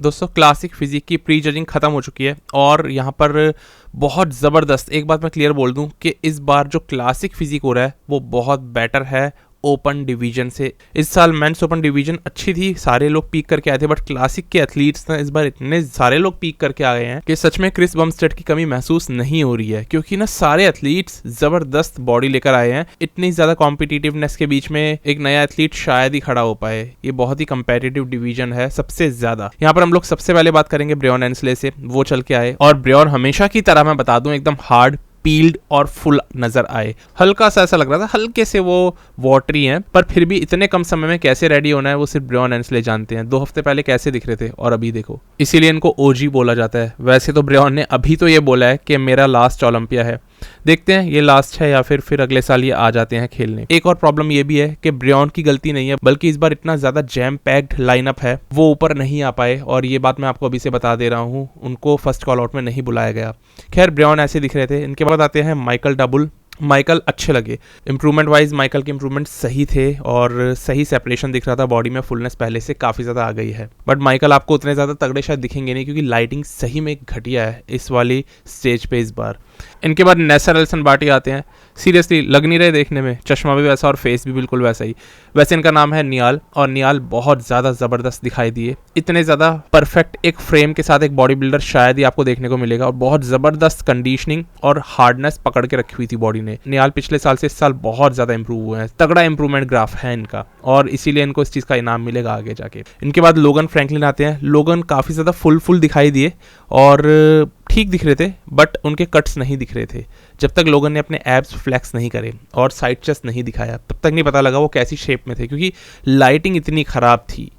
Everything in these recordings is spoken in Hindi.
दोस्तों क्लासिक फिजिक की प्री जजिंग खत्म हो चुकी है और यहाँ पर बहुत ज़बरदस्त एक बात मैं क्लियर बोल दूं कि इस बार जो क्लासिक फिजिक हो रहा है वो बहुत बेटर है ओपन डिवीजन से। इस साल मेंस ओपन डिवीजन अच्छी थी, सारे लोग पीक करके आए थे, बट क्लासिक के एथलीट्स ना इस बार इतने सारे लोग पीक करके आ गए हैं कि सच में क्रिस बमस्टेड की कमी महसूस नहीं हो रही है, क्योंकि ना सारे एथलीट्स जबरदस्त बॉडी लेकर आए हैं। इतनी ज्यादा कॉम्पिटिटिवनेस के बीच में एक नया एथलीट शायद ही खड़ा हो पाए। ये बहुत ही कंपेटिटिव डिवीजन है सबसे ज्यादा। यहाँ पर हम लोग सबसे पहले बात करेंगे ब्रेयन एंसले से, वो चल के आए और ब्रेयन हमेशा की तरह मैं बता दूं एकदम हार्ड पील्ड और फुल नजर आए। हल्का सा ऐसा लग रहा था, हल्के से वो वाटरी हैं, पर फिर भी इतने कम समय में कैसे रेडी होना है वो सिर्फ ब्रेयन एंसले जानते हैं। 2 हफ्ते पहले कैसे दिख रहे थे और अभी देखो, इसीलिए इनको ओजी बोला जाता है। वैसे तो ब्रेयन ने अभी तो ये बोला है कि मेरा लास्ट ओलंपिया है, देखते हैं ये लास्ट है या फिर अगले साल ये आ जाते हैं खेलने। एक और प्रॉब्लम ये भी है कि ब्रेयन की गलती नहीं है, बल्कि इस बार इतना ज्यादा जैम पैक्ड लाइनअप है, वो ऊपर नहीं आ पाए और ये बात मैं आपको अभी से बता दे रहा हूँ, उनको फर्स्ट कॉल आउट में नहीं बुलाया गया। खैर ब्रेयन ऐसे दिख रहे थे। इनके बाद आते हैं माइकल डबुल। माइकल अच्छे लगे, इंप्रूवमेंट वाइज माइकल के इंप्रूवमेंट सही थे और सही सेपरेशन दिख रहा था, बॉडी में फुलनेस पहले से काफ़ी ज़्यादा आ गई है। बट माइकल आपको उतने ज़्यादा तगड़े शायद दिखेंगे नहीं, क्योंकि लाइटिंग सही में घटिया है इस वाली स्टेज पे इस बार। इनके बाद नेसर एल्सन बाटी आते हैं। सीरियसली लग नहीं रहे देखने में, चश्मा भी वैसा और फेस भी बिल्कुल वैसा ही। वैसे इनका नाम है नियाल और नियाल बहुत ज़्यादा ज़बरदस्त दिखाई दिए। इतने ज़्यादा परफेक्ट एक फ्रेम के साथ एक बॉडी बिल्डर शायद ही आपको देखने को मिलेगा और बहुत ज़बरदस्त कंडीशनिंग और हार्डनेस पकड़ के रखी हुई थी बॉडी ने। नियाल पिछले साल से इस साल बहुत ज़्यादा इंप्रूव हुए हैं, तगड़ा इंप्रूवमेंट ग्राफ है इनका और इसीलिए इनको इस चीज़ का इनाम मिलेगा आगे जाके। इनके बाद लोगन फ्रैंकलिन आते हैं। लोगन काफ़ी ज़्यादा फुल दिखाई दिए और ठीक दिख रहे थे, बट उनके कट्स नहीं दिख रहे थे। जब तक लोगन ने अपने एब्स फ्लैक्स नहीं करे और साइड चेस्ट नहीं दिखाया तब तक नहीं पता लगा वो कैसी शेप में थे, क्योंकि लाइटिंग इतनी ख़राब थी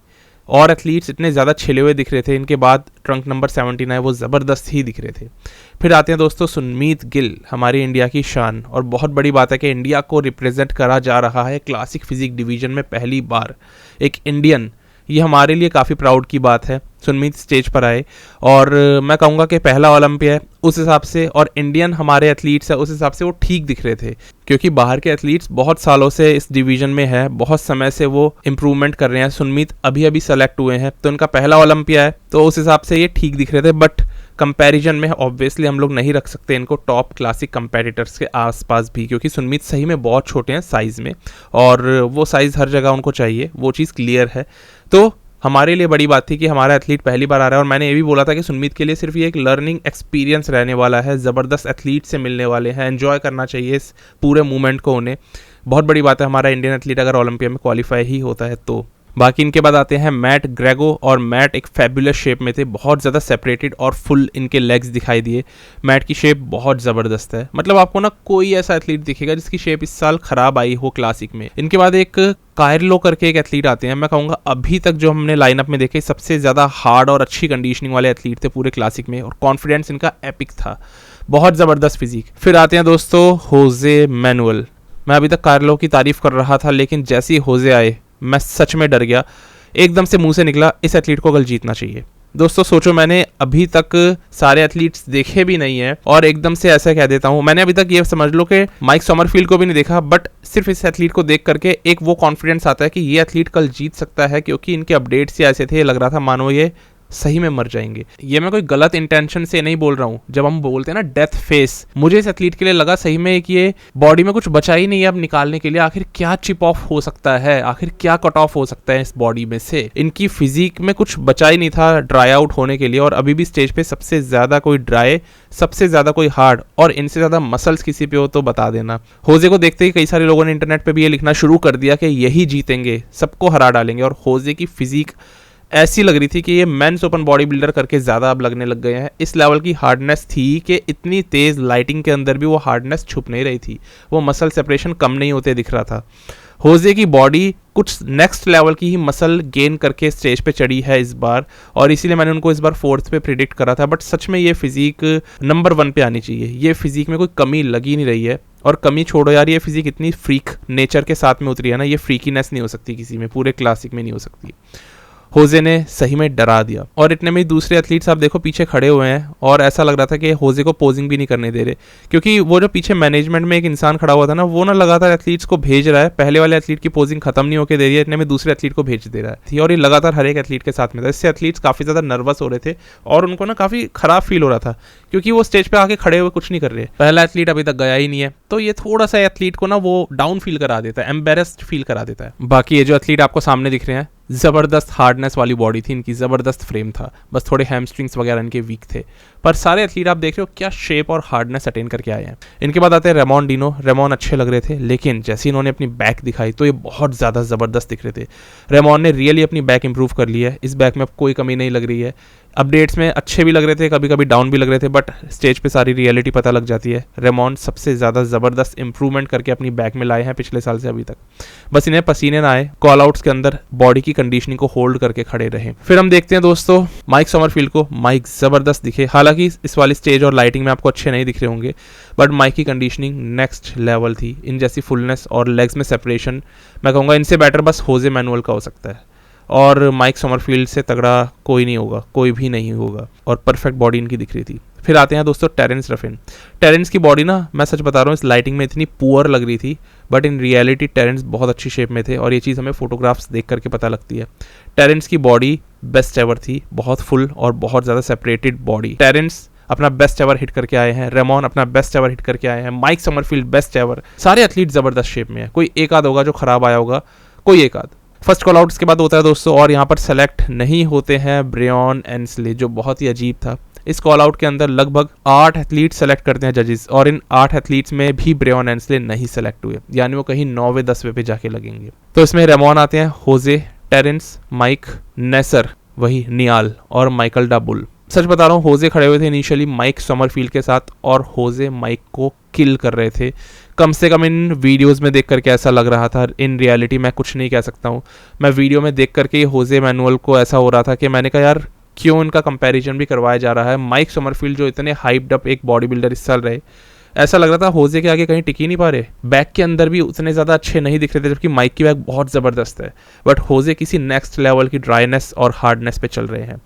और एथलीट्स इतने ज़्यादा छिले हुए दिख रहे थे। इनके बाद ट्रंक नंबर 17 है, वो ज़बरदस्त ही दिख रहे थे। फिर आते हैं दोस्तों सुनमीत गिल, हमारी इंडिया की शान, और बहुत बड़ी बात है कि इंडिया को रिप्रेजेंट करा जा रहा है क्लासिक फिजिक डिवीजन में पहली बार एक इंडियन। ये हमारे लिए काफ़ी प्राउड की बात है। सुनमीत स्टेज पर आए और मैं कहूँगा कि पहला ओलंपिया है उस हिसाब से, और इंडियन हमारे एथलीट्स है उस हिसाब से वो ठीक दिख रहे थे, क्योंकि बाहर के एथलीट्स बहुत सालों से इस डिवीजन में है, बहुत समय से वो इम्प्रूवमेंट कर रहे हैं। सुनमीत अभी सेलेक्ट हुए हैं तो इनका पहला ओलंपिया है, तो उस हिसाब से ये ठीक दिख रहे थे। बट कंपैरिजन में ऑब्वियसली हम लोग नहीं रख सकते इनको टॉप क्लासिक कंपेटिटर्स के आसपास भी, क्योंकि सुनमीत सही में बहुत छोटे हैं साइज़ में और वो साइज़ हर जगह उनको चाहिए, वो चीज़ क्लियर है। तो हमारे लिए बड़ी बात थी कि हमारा एथलीट पहली बार आ रहा है, और मैंने ये भी बोला था कि सुनमीत के लिए सिर्फ ये एक लर्निंग एक्सपीरियंस रहने वाला है, ज़बरदस्त एथलीट से मिलने वाले हैं, एंजॉय करना चाहिए इस पूरे मूवमेंट को उन्हें। बहुत बड़ी बात है हमारा इंडियन एथलीट अगर ओलंपिया में क्वालिफाई ही होता है तो। बाकी इनके बाद आते हैं मैट ग्रेगो, और मैट एक फैबुलस शेप में थे, बहुत ज़्यादा सेपरेटेड और फुल इनके लेग्स दिखाई दिए। मैट की शेप बहुत ज़बरदस्त है, मतलब आपको ना कोई ऐसा एथलीट दिखेगा जिसकी शेप इस साल ख़राब आई हो क्लासिक में। इनके बाद एक कायरलो करके एक एथलीट आते हैं, मैं कहूँगा अभी तक जो हमने लाइनअप में देखे सबसे ज़्यादा हार्ड और अच्छी कंडीशनिंग वाले एथलीट थे पूरे क्लासिक में, और कॉन्फिडेंस इनका एपिक था, बहुत ज़बरदस्त फिजिक। फिर आते हैं दोस्तों होजे मैनुअल। मैं अभी तक कायरलो की तारीफ़ कर रहा था, लेकिन जैसे ही होजे आए मैं सच में डर गया। एकदम से मुंह से निकला इस एथलीट को कल जीतना चाहिए। दोस्तों सोचो, मैंने अभी तक सारे एथलीट्स देखे भी नहीं है और एकदम से ऐसा कह देता हूँ। मैंने अभी तक ये समझ लो कि माइक समरफील्ड को भी नहीं देखा, बट सिर्फ इस एथलीट को देख करके एक वो कॉन्फिडेंस आता है कि ये एथलीट कल जीत सकता है, क्योंकि इनके अपडेट्स ही ऐसे थे, लग रहा था मानो ये सही में मर जाएंगे। ये मैं कोई गलत इंटेंशन से नहीं बोल रहा हूँ। जब हम बोलते हैं ना डेथ फेस, मुझे इस एथलीट के लिए लगा सही में कि ये बॉडी में कुछ बचा ही नहीं है अब निकालने के लिए। आखिर क्या चिप ऑफ हो सकता है, आखिर क्या कट ऑफ हो सकता है इस बॉडी में से। इनकी फिजिक में कुछ बचा ही नहीं था ड्राई आउट होने के लिए, और अभी भी स्टेज पे सबसे ज्यादा कोई ड्राई, सबसे ज्यादा कोई हार्ड और इनसे ज्यादा मसल्स किसी पे हो तो बता देना। होजे को देखते ही कई सारे लोगों ने इंटरनेट पे भी ये लिखना शुरू कर दिया कि यही जीतेंगे, सबको हरा डालेंगे। और होजे की फिजिक ऐसी लग रही थी कि ये मेंस ओपन बॉडी बिल्डर करके ज़्यादा अब लगने लग गए हैं। इस लेवल की हार्डनेस थी कि इतनी तेज़ लाइटिंग के अंदर भी वो हार्डनेस छुप नहीं रही थी, वो मसल सेपरेशन कम नहीं होते दिख रहा था। होजे की बॉडी कुछ नेक्स्ट लेवल की ही मसल गेन करके स्टेज पे चढ़ी है इस बार, और इसीलिए मैंने उनको इस बार 4th पे प्रिडिक्ट करा था। बट सच में ये फिजिक नंबर 1 पे आनी चाहिए। ये फिजिक में कोई कमी लगी नहीं रही है, और कमी छोड़ो यार, ये फिजिक इतनी फ्रीक नेचर के साथ में उतरी है ना, ये फ्रीकीनेस नहीं हो सकती किसी में, पूरे क्लासिक में नहीं हो सकती। होजे ने सही में डरा दिया। और इतने में दूसरे एथलीट्स आप देखो पीछे खड़े हुए हैं और ऐसा लग रहा था कि होजे को पोजिंग भी नहीं करने दे रहे, क्योंकि वो जो पीछे मैनेजमेंट में एक इंसान खड़ा हुआ था ना, वो ना लगातार एथलीट्स को भेज रहा है, पहले वाले एथलीट की पोजिंग खत्म नहीं होकर दे रही है, इतने में दूसरे एथलीट को भेज दे रहा है और ये लगातार हर एक एथलीट के साथ में था। इससे एथलीट्स काफी ज्यादा नर्वस हो रहे थे और उनको ना काफी खराब फील हो रहा था, क्योंकि वो स्टेज पे आके खड़े हुए कुछ नहीं कर रहे, पहला एथलीट अभी तक गया ही नहीं है। तो ये थोड़ा सा एथलीट को ना वो डाउन फील करा देता है, एम्बेरस्ड फील करा देता है। बाकी ये जो एथलीट आपको सामने दिख रहे हैं, जबरदस्त हार्डनेस वाली बॉडी थी इनकी, जबरदस्त फ्रेम था, बस थोड़े हैमस्ट्रिंग्स वगैरह इनके वीक थे, पर सारे एथलीट आप देख रहे हो क्या शेप और हार्डनेस अटेन करके आए हैं। इनके बाद आते हैं रेमॉन डिनो। रेमॉन अच्छे लग रहे थे, लेकिन जैसे इन्होंने अपनी बैक दिखाई तो ये बहुत ज़्यादा ज़बरदस्त दिख रहे थे। रेमॉन ने रियली अपनी बैक इंप्रूव कर ली है, इस बैक में अब कोई कमी नहीं लग रही है। अपडेट्स में अच्छे भी लग रहे थे, कभी कभी डाउन भी लग रहे थे, बट स्टेज पे सारी रियलिटी पता लग जाती है। रेमॉन सबसे ज़्यादा ज़बरदस्त इंप्रूवमेंट करके अपनी बैक में लाए हैं पिछले साल से अभी तक, बस इन्हें पसीने ना आए, कॉल आउट्स के अंदर बॉडी की कंडीशनिंग को होल्ड करके खड़े रहे। फिर हम देखते हैं दोस्तों माइक समरफील्ड को। माइक ज़बरदस्त दिखे, हालांकि इस वाली स्टेज और लाइटिंग में आपको अच्छे नहीं दिख रहे होंगे, बट माइक की कंडीशनिंग नेक्स्ट लेवल थी। इन जैसी फुलनेस और लेग्स में सेपरेशन, मैं कहूँगा इनसे बेटर बस होजे मैनुअल का हो सकता है, और माइक समरफील्ड से तगड़ा कोई नहीं होगा, कोई भी नहीं होगा, और परफेक्ट बॉडी इनकी दिख रही थी। फिर आते हैं दोस्तों टेरेंस रफिन। टेरेंस की बॉडी ना, मैं सच बता रहा हूँ, इस लाइटिंग में इतनी पुअर लग रही थी, बट इन रियलिटी टेरेंस बहुत अच्छी शेप में थे, और ये चीज़ हमें फोटोग्राफ्स देख करके पता लगती है। टेरेंस की बॉडी बेस्ट एवर थी, बहुत फुल और बहुत ज़्यादा सेपरेटेड बॉडी। टेरेंस अपना बेस्ट एवर हिट करके आए हैं, रेमॉन अपना बेस्ट एवर हिट करके आए हैं, माइक समरफील्ड बेस्ट एवर, सारे एथलीट ज़बरदस्त शेप में है। कोई एक आध होगा जो खराब आया होगा, कोई एक आध। फर्स्ट कॉल आउट्स के बाद होता है दोस्तों, और यहाँ पर सेलेक्ट नहीं होते हैं ब्रेयन एंसले, जो बहुत ही अजीब था। इस कॉल आउट के अंदर लगभग 8 एथलीट सेलेक्ट करते हैं जजेस, और इन 8 एथलीट्स में भी ब्रेयन एंसले नहीं सेलेक्ट हुए, यानी वो कहीं 9वें 10वें पे जाके लगेंगे। तो इसमें रेमॉन आते हैं, होजे, टेरेंस, माइक, नेसर, वही नियाल और माइकल डाबुल। सच बता रहा हूँ, होजे खड़े हुए थे इनिशियली माइक समरफील्ड के साथ, और होजे माइक को किल कर रहे थे, कम से कम इन वीडियोस में देख करके ऐसा लग रहा था। इन रियलिटी मैं कुछ नहीं कह सकता हूँ, मैं वीडियो में देख करके होजे मैनुअल को ऐसा हो रहा था कि मैंने कहा यार क्यों इनका कंपैरिजन भी करवाया जा रहा है। माइक समरफील्ड जो इतने हाइप्ड अप एक बॉडी बिल्डर इस साल रहे, ऐसा लग रहा था होजे के आगे कहीं टिक ही नहीं पा रहे। बैक के अंदर भी उतने ज़्यादा अच्छे नहीं दिख रहे थे, जबकि माइक की बैक बहुत ज़बरदस्त है, बट होजे किसी नेक्स्ट लेवल की ड्राइनेस और हार्डनेस पे चल रहे हैं।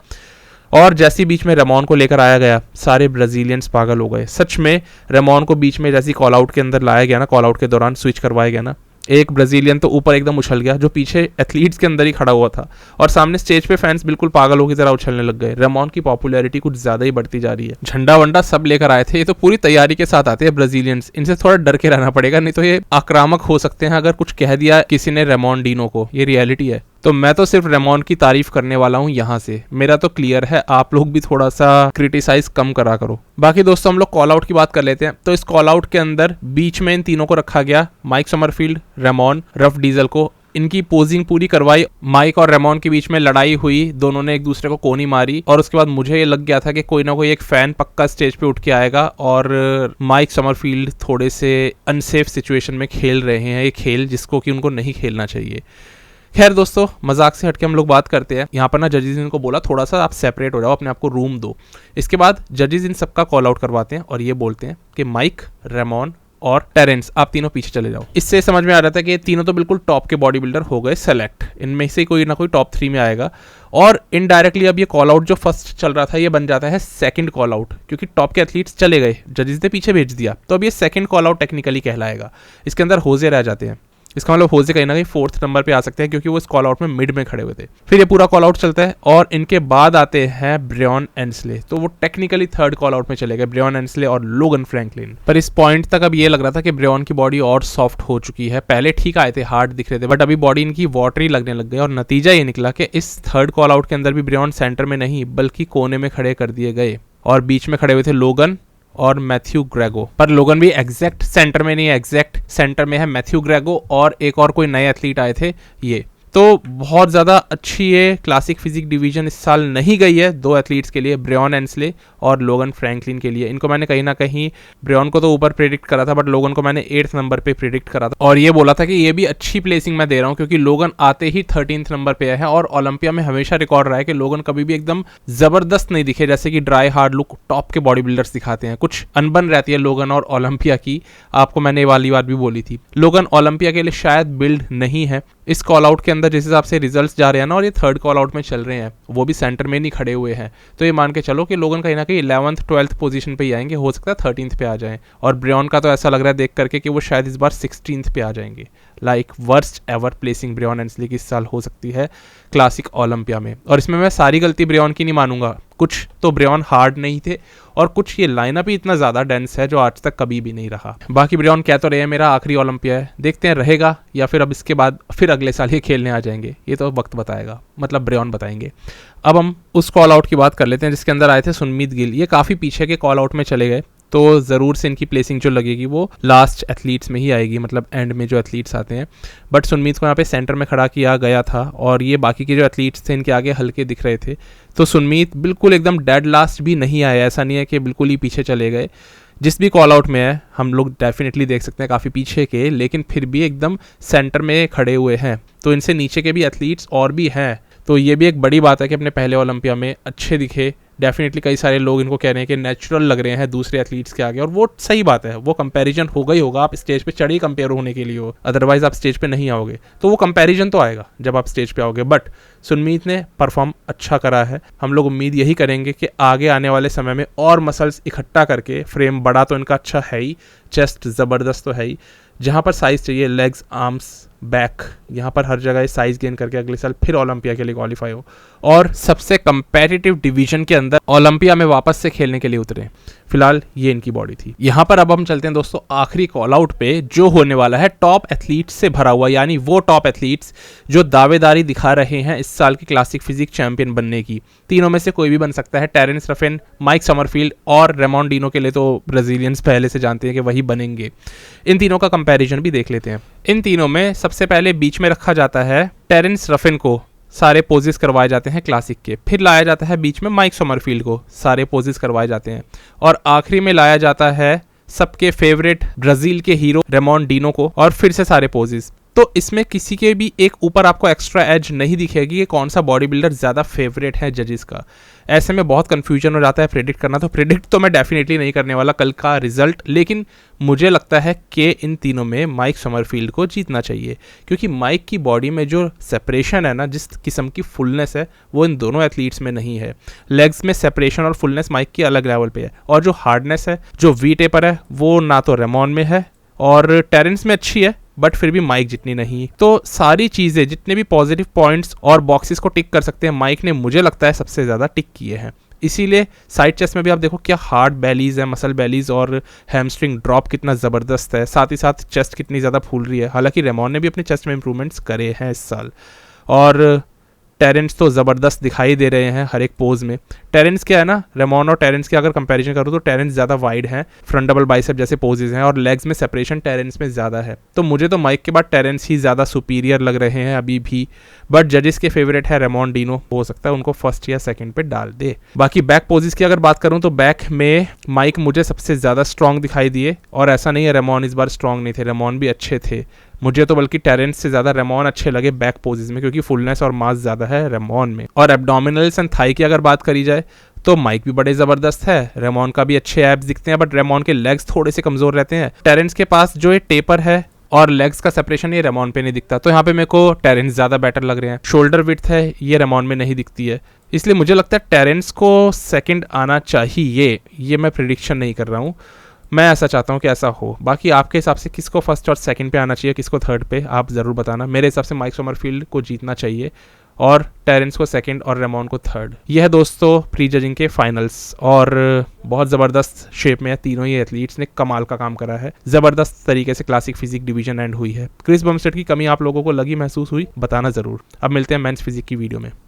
और जैसे बीच में रेमॉन को लेकर आया गया, सारे ब्राज़ीलियंस पागल हो गए। सच में रेमॉन को बीच में जैसे कॉल आउट के अंदर लाया गया ना, कॉल आउट के दौरान स्विच करवाया गया ना, एक ब्राज़ीलियन तो ऊपर एकदम उछल गया, जो पीछे एथलीट्स के अंदर ही खड़ा हुआ था, और सामने स्टेज पे फैंस बिल्कुल पागलों की तरह उछलने लग गए। रेमॉन की पॉपुलैरिटी कुछ ज़्यादा ही बढ़ती जा रही है। झंडा वंडा सब लेकर आए थे, ये तो पूरी तैयारी के साथ आते हैं ब्राज़ीलियंस, इनसे थोड़ा डर के रहना पड़ेगा, नहीं तो ये आक्रामक हो सकते हैं अगर कुछ कह दिया किसी ने रेमॉन डिनो को, ये रियलिटी है। तो मैं तो सिर्फ रेमॉन की तारीफ करने वाला हूँ यहाँ से, मेरा तो क्लियर है, आप लोग भी थोड़ा सा क्रिटिसाइज कम करा करो। बाकी दोस्तों हम लोग कॉल आउट की बात कर लेते हैं। तो इस कॉल आउट के अंदर बीच में इन तीनों को रखा गया, mic Sommerfeld, Ramon, rough diesel को, इनकी पोजिंग पूरी करवाई। माइक और रेमॉन के बीच में लड़ाई हुई, दोनों ने एक दूसरे को कोनी मारी, और उसके बाद मुझे ये लग गया था कि कोई ना कोई एक फैन पक्का स्टेज पे उठ के आएगा, और माइक समरफील्ड थोड़े से अनसेफ सिचुएशन में खेल रहे हैं ये खेल जिसको कि उनको नहीं खेलना चाहिए। खैर दोस्तों, मजाक से हटके हम लोग बात करते हैं। यहाँ पर ना जजेस ने इनको बोला थोड़ा सा आप सेपरेट हो जाओ, अपने आप को रूम दो। इसके बाद जजेस इन सबका कॉल आउट करवाते हैं और ये बोलते हैं कि माइक, रेमॉन और टेरेंस आप तीनों पीछे चले जाओ। इससे समझ में आ रहा था कि ये तीनों तो बिल्कुल टॉप के बॉडी बिल्डर हो गए सेलेक्ट, इनमें से कोई ना कोई टॉप 3 में आएगा। और इनडायरेक्टली अब ये कॉल आउट जो फर्स्ट चल रहा था ये बन जाता है सेकंड कॉल आउट, क्योंकि टॉप के एथलीट्स चले गए, जजेस ने पीछे भेज दिया, तो अब ये सेकंड कॉल आउट टेक्निकली कहलाएगा। इसके अंदर होजे रह जाते हैं, इसका मतलब होजे कहीं ना कहीं 4th नंबर पे आ सकते हैं, क्योंकि वो इस कॉल आउट में मिड में खड़े हुए थे। फिर ये पूरा कॉल आउट चलता है और इनके बाद आते हैं ब्रेयन एंसले, तो वो टेक्निकली 3rd कॉल आउट में चले गए, ब्रेयन एंसले और लोगन फ्रैंकलिन। पर इस पॉइंट तक अब ये लग रहा था कि ब्रेयन की बॉडी और सॉफ्ट हो चुकी है, पहले ठीक आए थे, हार्ड दिख रहे थे, बट अभी बॉडी इनकी वाटरी लगने लग गई, और नतीजा ये निकला कि इस 3rd कॉल आउट के अंदर भी ब्रेयन सेंटर में नहीं बल्कि कोने में खड़े कर दिए गए, और बीच में खड़े हुए थे लोगन और मैथ्यू ग्रेगो। पर लोगन भी एग्जैक्ट सेंटर में नहीं, एग्जैक्ट सेंटर में है मैथ्यू ग्रेगो, और एक और कोई नए एथलीट आए थे ये। तो बहुत ज़्यादा अच्छी ये क्लासिक फिजिक डिवीजन इस साल नहीं गई है 2 एथलीट्स के लिए, ब्रेयन एंसले और लोगन फ्रैंकलिन के लिए। इनको मैंने कहीं ना कहीं, ब्रेयन को तो ऊपर प्रेडिक्ट करा था, बट लोगन को मैंने 8th नंबर पे प्रेडिक्ट करा था, और ये बोला था कि ये भी अच्छी प्लेसिंग मैं दे रहा हूँ, क्योंकि लोगन आते ही 13th नंबर पे है, और ओलंपिया में हमेशा रिकॉर्ड रहा है कि लोगन कभी भी एकदम ज़बरदस्त नहीं दिखे, जैसे कि ड्राई हार्ड लुक टॉप के बॉडी बिल्डर्स दिखाते हैं। कुछ अनबन रहती है लोगन और ओलंपिया की, आपको मैंने ये वाली बात भी बोली थी। लोगन ओलंपिया के लिए शायद बिल्ड नहीं है, इस कॉल आउट के अंदर जिस हिसाब से रिजल्ट्स जा रहे हैं ना, और ये थर्ड कॉल आउट में चल रहे हैं, वो भी सेंटर में नहीं खड़े हुए हैं, तो ये मान के चलो कि लोगन कहीं ना कहीं 11th 12th पोजीशन पे ही आएंगे, हो सकता है 13th पे आ जाएं। और ब्रियन का तो ऐसा लग रहा है देख करके कि वो शायद इस बार 16th पे आ जाएंगे। Like worst ever placing Brian Ansley की इस साल हो सकती है क्लासिक ओलंपिया में। और इसमें मैं सारी गलती ब्रियन की नहीं मानूंगा, कुछ तो ब्रियन हार्ड नहीं थे और कुछ ये लाइनअप ही इतना ज़्यादा डेंस है जो आज तक कभी भी नहीं रहा। बाकी ब्रियन कह तो रहे हैं मेरा आखिरी ओलंपिया है, देखते हैं रहेगा या फिर अब इसके बाद फिर अगले साल ही खेलने आ जाएंगे, ये तो वक्त बताएगा, मतलब ब्रियन बताएंगे। अब हम उस कॉल आउट की बात कर लेते हैं जिसके अंदर आए थे सुनमीत गिल। ये काफ़ी पीछे के कॉल आउट में चले गए, तो ज़रूर से इनकी प्लेसिंग जो लगेगी वो लास्ट एथलीट्स में ही आएगी, मतलब एंड में जो एथलीट्स आते हैं। बट सुनमीत को यहाँ पे सेंटर में खड़ा किया गया था और ये बाकी के जो एथलीट्स थे इनके आगे हल्के दिख रहे थे, तो सुनमीत बिल्कुल एकदम डेड लास्ट भी नहीं आया, ऐसा नहीं है कि बिल्कुल ही पीछे चले गए। जिस भी कॉल आउट में है हम लोग डेफिनेटली देख सकते हैं काफ़ी पीछे के, लेकिन फिर भी एकदम सेंटर में खड़े हुए हैं। तो इनसे नीचे के भी एथलीट्स और भी हैं, तो ये भी एक बड़ी बात है कि अपने पहले ओलंपिया में अच्छे दिखे। डेफिनेटली कई सारे लोग इनको कह रहे हैं कि नेचुरल लग रहे हैं दूसरे एथलीट्स के आगे, और वो सही बात है, वो कंपैरिजन होगा ही होगा। आप स्टेज पे चढ़े ही कंपेयर होने के लिए हो, अदरवाइज आप स्टेज पे नहीं आओगे, तो वो कंपैरिजन तो आएगा जब आप स्टेज पे आओगे। बट सुनमीत ने परफॉर्म अच्छा करा है, हम लोग उम्मीद यही करेंगे कि आगे आने वाले समय में और मसल्स इकट्ठा करके, फ्रेम बड़ा तो इनका अच्छा है ही, चेस्ट ज़बरदस्त तो है ही, जहाँ पर साइज़ चाहिए लेग्स, आर्म्स, बैक, यहाँ पर हर जगह साइज गेन करके अगले साल फिर ओलंपिया के लिए क्वालिफाई हो और सबसे कंपेटिटिव डिवीजन के अंदर ओलंपिया में वापस से खेलने के लिए उतरे। फिलहाल ये इनकी बॉडी थी। यहाँ पर अब हम चलते हैं दोस्तों आखिरी कॉल आउट पे, जो होने वाला है टॉप एथलीट्स से भरा हुआ, यानी वो टॉप एथलीट्स जो दावेदारी दिखा रहे हैं इस साल की क्लासिक फिजिक चैंपियन बनने की। तीनों में से कोई भी बन सकता है, टेरेंस रफिन, माइक समरफील्ड और रेमॉन डिनो के लिए तो ब्राजीलियंस पहले से जानते हैं कि वही बनेंगे। इन तीनों का कंपैरिजन भी देख लेते हैं। इन तीनों में सबसे पहले बीच में रखा जाता है टेरेंस रफिन को, सारे पोजेस करवाए जाते हैं क्लासिक के। फिर लाया जाता है बीच में माइक समरफील्ड को, सारे पोजेस करवाए जाते हैं। और आखिरी में लाया जाता है सबके फेवरेट ब्राजील के हीरो रेमॉन डिनो को, और फिर से सारे पोजेस। तो इसमें किसी के भी एक ऊपर आपको एक्स्ट्रा एज नहीं दिखेगी कि कौन सा बॉडी बिल्डर ज़्यादा फेवरेट है जजेस का। ऐसे में बहुत कन्फ्यूजन हो जाता है प्रेडिक्ट करना। तो प्रेडिक्ट तो मैं डेफिनेटली नहीं करने वाला कल का रिजल्ट, लेकिन मुझे लगता है कि इन तीनों में माइक समरफील्ड को जीतना चाहिए, क्योंकि माइक की बॉडी में जो सेपरेशन है ना, जिस किस्म की फुलनेस है, वो इन दोनों एथलीट्स में नहीं है। लेग्स में सेपरेशन और फुलनेस माइक की अलग लेवल पे है, और जो हार्डनेस है, जो वी टेपर है, वो ना तो रेमॉन में है और टेरेंस में अच्छी है, बट फिर भी माइक जितनी नहीं। तो सारी चीज़ें, जितने भी पॉजिटिव पॉइंट्स और बॉक्सेस को टिक कर सकते हैं, माइक ने मुझे लगता है सबसे ज़्यादा टिक किए हैं। इसीलिए साइड चेस्ट में भी आप देखो क्या हार्ड बैलीज है, मसल बैलीज, और हैमस्ट्रिंग ड्रॉप कितना ज़बरदस्त है, साथ ही साथ चेस्ट कितनी ज़्यादा फूल रही है। हालांकि रेमॉन ने भी अपने चेस्ट में इंप्रूवमेंट्स करे हैं इस साल, और टेरेंस तो ज़बरदस्त दिखाई दे रहे हैं हर एक पोज में। टेरेंस क्या है ना, रेमॉन और टेरेंस के अगर कंपैरिजन करूँ तो टेरेंस ज़्यादा वाइड है, फ्रंट डबल बाइसेप जैसे पोजेज हैं, और लेग्स में सेपरेशन टेरेंस में ज़्यादा है। तो मुझे तो माइक के बाद टेरेंस ही ज़्यादा सुपीरियर लग रहे हैं अभी भी, बट जजेस के फेवरेट है रेमॉन डिनो, हो सकता है उनको फर्स्ट या सेकंड पे डाल दे। बाकी बैक पोजेस की अगर बात करूँ तो बैक में माइक मुझे सबसे ज़्यादा स्ट्रॉन्ग दिखाई दिए, और ऐसा नहीं है रेमॉन इस बार स्ट्रॉन्ग नहीं थे, रेमॉन भी अच्छे थे। मुझे तो बल्कि टेरेंस से ज़्यादा रेमॉन अच्छे लगे बैक पोजेस में, क्योंकि फुलनेस और मास ज़्यादा है रेमॉन में। और एब्डोमिनल्स एंड थाई की अगर बात करी जाए तो माइक भी बड़े ज़बरदस्त है, रेमॉन का भी अच्छे एब्स दिखते हैं, बट रेमॉन के लेग्स थोड़े से कमज़ोर रहते हैं। टेरेंस के पास जो ये टेपर है और लेग्स का सेपरेशन, ये रेमॉन पे नहीं दिखता, तो यहाँ पे मेरे को टेरेंस ज़्यादा बेटर लग रहे हैं। शोल्डर विड्थ है, ये रेमॉन में नहीं दिखती है, इसलिए मुझे लगता है टेरेंस को सेकंड आना चाहिए। ये मैं प्रिडिक्शन नहीं कर रहा हूँ, मैं ऐसा चाहता हूँ कि ऐसा हो। बाकी आपके हिसाब से किसको फर्स्ट और सेकंड पे आना चाहिए, किसको थर्ड पे, आप ज़रूर बताना। मेरे हिसाब से माइक समरफील्ड को जीतना चाहिए और टेरेंस को सेकंड और रेमॉन को थर्ड। यह है दोस्तों प्री जजिंग के फाइनल्स, और बहुत ज़बरदस्त शेप में है तीनों ही एथलीट्स ने कमाल का काम करा है। ज़बरदस्त तरीके से क्लासिक फिजिक डिवीजन एंड हुई है। क्रिस बमस्टेड की कमी आप लोगों को लगी, महसूस हुई, बताना ज़रूर। अब मिलते हैं मेंस फिजिक की वीडियो में।